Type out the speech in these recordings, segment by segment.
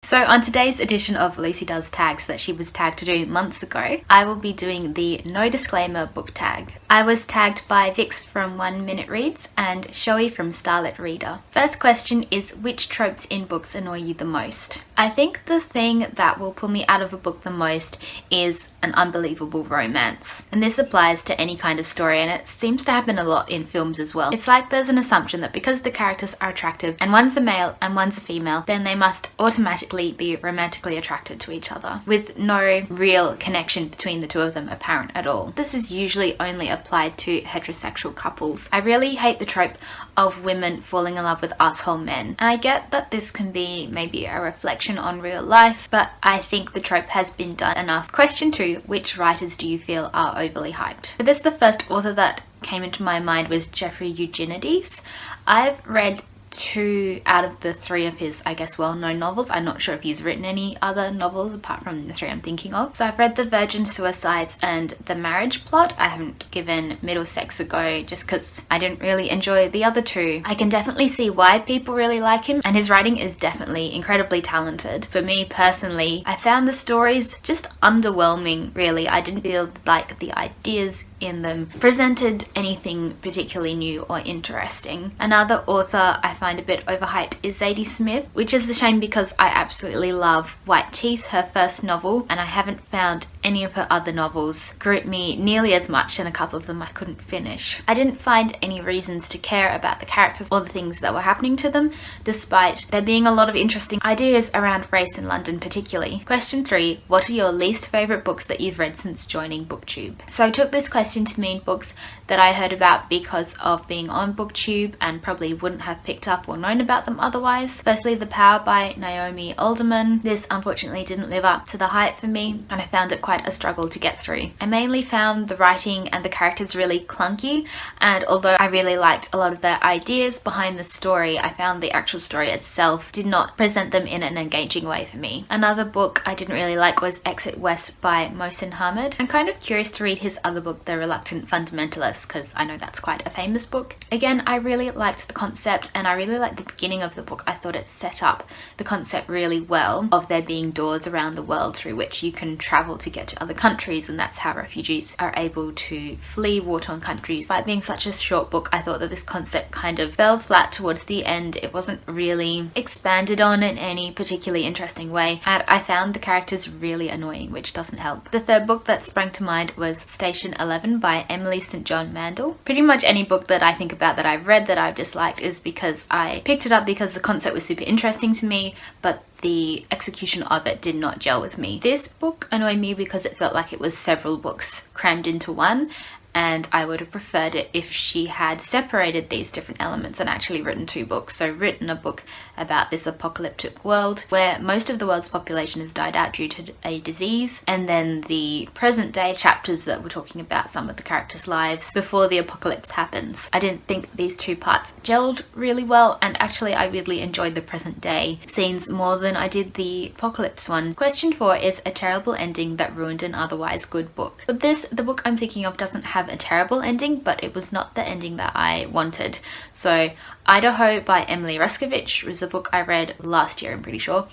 So on today's edition of Lucy Does Tags that she was tagged to do months ago, I will be doing the no disclaimer book tag. I was tagged by Vix from 1 Minute Reads and Shoei from Starlit Reader. First question is, which tropes in books annoy you the most? I think the thing that will pull me out of a book the most is an unbelievable romance. And this applies to any kind of story, and it seems to happen a lot in films as well. It's like there's an assumption that because the characters are attractive and one's a male and one's a female, then they must automatically be romantically attracted to each other, with no real connection between the two of them apparent at all. This is usually only applied to heterosexual couples. I really hate the trope of women falling in love with asshole men. And I get that this can be maybe a reflection on real life, but I think the trope has been done enough. Question 2, which writers do you feel are overly hyped? For this, the first author that came into my mind was Jeffrey Eugenides. I've read 2 out of the 3 of his, I guess, well-known novels. I'm not sure if he's written any other novels apart from the 3 I'm thinking of. So I've read The Virgin Suicides and The Marriage Plot. I haven't given Middlesex a go just because I didn't really enjoy the other 2. I can definitely see why people really like him, and his writing is definitely incredibly talented. For me personally, I found the stories just underwhelming, really. I didn't feel like the ideas in them presented anything particularly new or interesting. Another author I find a bit overhyped is Zadie Smith, which is a shame because I absolutely love White Teeth, her first novel, and I haven't found any of her other novels grip me nearly as much, and a couple of them I couldn't finish. I didn't find any reasons to care about the characters or the things that were happening to them, despite there being a lot of interesting ideas around race in London particularly. Question 3, what are your least favourite books that you've read since joining BookTube? So I took this question to mean books that I heard about because of being on BookTube and probably wouldn't have picked up or known about them otherwise. Firstly, The Power by Naomi Alderman. This unfortunately didn't live up to the hype for me, and I found it quite a struggle to get through. I mainly found the writing and the characters really clunky, and although I really liked a lot of their ideas behind the story, I found the actual story itself did not present them in an engaging way for me. Another book I didn't really like was Exit West by Mohsin Hamid. I'm kind of curious to read his other book, The Reluctant Fundamentalist, because I know that's quite a famous book. Again, I really liked the concept, and I really liked the beginning of the book. I thought it set up the concept really well of there being doors around the world through which you can travel to get to other countries, and that's how refugees are able to flee war-torn countries. By it being such a short book, I thought that this concept kind of fell flat towards the end. It wasn't really expanded on in any particularly interesting way, and I found the characters really annoying, which doesn't help. The third book that sprang to mind was Station 11 by Emily St. John Mandel. Pretty much any book that I think about that I've read that I've disliked is because I picked it up because the concept was super interesting to me, but the execution of it did not gel with me. This book annoyed me because it felt like it was several books crammed into one, and I would have preferred it if she had separated these different elements and actually written 2 books. So written a book about this apocalyptic world where most of the world's population has died out due to a disease, and then the present day chapters that were talking about some of the characters' lives before the apocalypse happens. I didn't think these 2 parts gelled really well, and actually I weirdly enjoyed the present day scenes more than I did the apocalypse one. Question 4 is a terrible ending that ruined an otherwise good book. But the book I'm thinking of doesn't have a terrible ending, but it was not the ending that I wanted. So Idaho by Emily Ruskovich was a book I read last year, I'm pretty sure,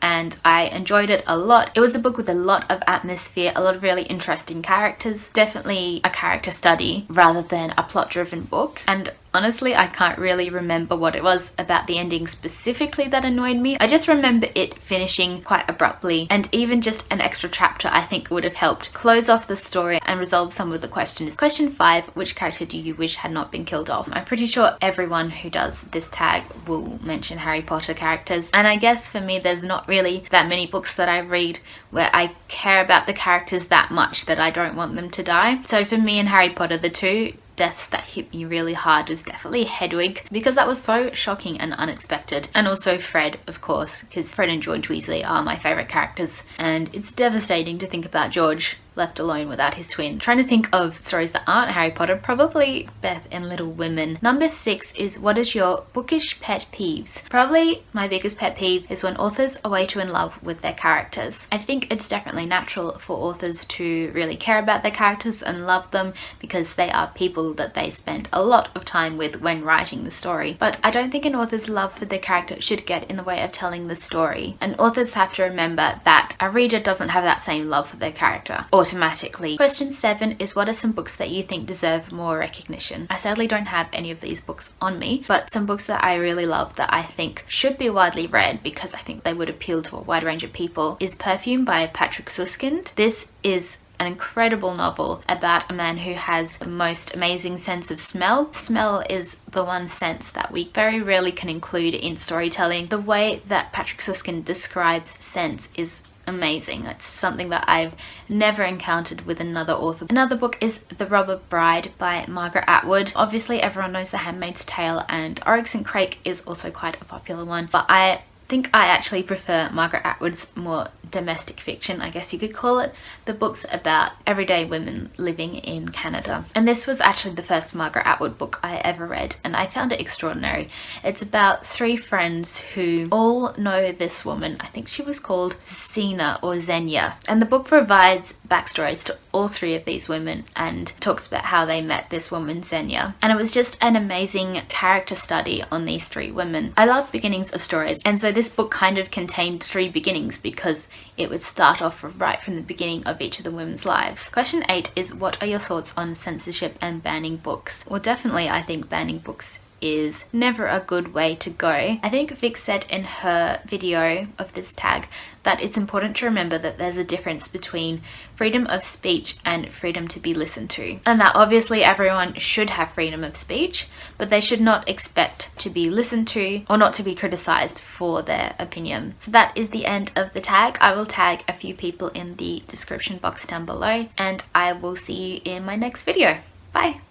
and I enjoyed it a lot. It was a book with a lot of atmosphere, a lot of really interesting characters, definitely a character study rather than a plot-driven book. And honestly, I can't really remember what it was about the ending specifically that annoyed me. I just remember it finishing quite abruptly, and even just an extra chapter I think would have helped close off the story and resolve some of the questions. Question 5, which character do you wish had not been killed off? I'm pretty sure everyone who does this tag will mention Harry Potter characters, and I guess for me there's not really that many books that I read where I care about the characters that much that I don't want them to die. So for me in Harry Potter, the 2 deaths that hit me really hard was definitely Hedwig, because that was so shocking and unexpected, and also Fred, of course, because Fred and George Weasley are my favourite characters, and it's devastating to think about George left alone without his twin. Trying to think of stories that aren't Harry Potter, probably Beth and Little Women. Number 6 is what is your bookish pet peeves? Probably my biggest pet peeve is when authors are way too in love with their characters. I think it's definitely natural for authors to really care about their characters and love them because they are people that they spend a lot of time with when writing the story. But I don't think an author's love for their character should get in the way of telling the story. And authors have to remember that a reader doesn't have that same love for their character automatically. Question 7 is what are some books that you think deserve more recognition? I sadly don't have any of these books on me, but some books that I really love that I think should be widely read because I think they would appeal to a wide range of people is Perfume by Patrick Suskind. This is an incredible novel about a man who has the most amazing sense of smell. Smell is the one sense that we very rarely can include in storytelling. The way that Patrick Suskind describes scents is amazing. It's something that I've never encountered with another author. Another book is The Robber Bride by Margaret Atwood. Obviously everyone knows The Handmaid's Tale, and Oryx and Crake is also quite a popular one, but I think I actually prefer Margaret Atwood's more domestic fiction, I guess you could call it, the books about everyday women living in Canada. And this was actually the first Margaret Atwood book I ever read, and I found it extraordinary. It's about 3 friends who all know this woman. I think she was called Zena or Xenia, and the book provides backstories to all 3 of these women and talks about how they met this woman Xenia. And it was just an amazing character study on these 3 women. I love beginnings of stories, and so this book kind of contained 3 beginnings because it would start off right from the beginning of each of the women's lives. Question 8 is what are your thoughts on censorship and banning books? Well, definitely I think banning books is never a good way to go. I think Vic said in her video of this tag that it's important to remember that there's a difference between freedom of speech and freedom to be listened to, and that obviously everyone should have freedom of speech, but they should not expect to be listened to or not to be criticized for their opinion. So that is the end of the tag. I will tag a few people in the description box down below, and I will see you in my next video. Bye!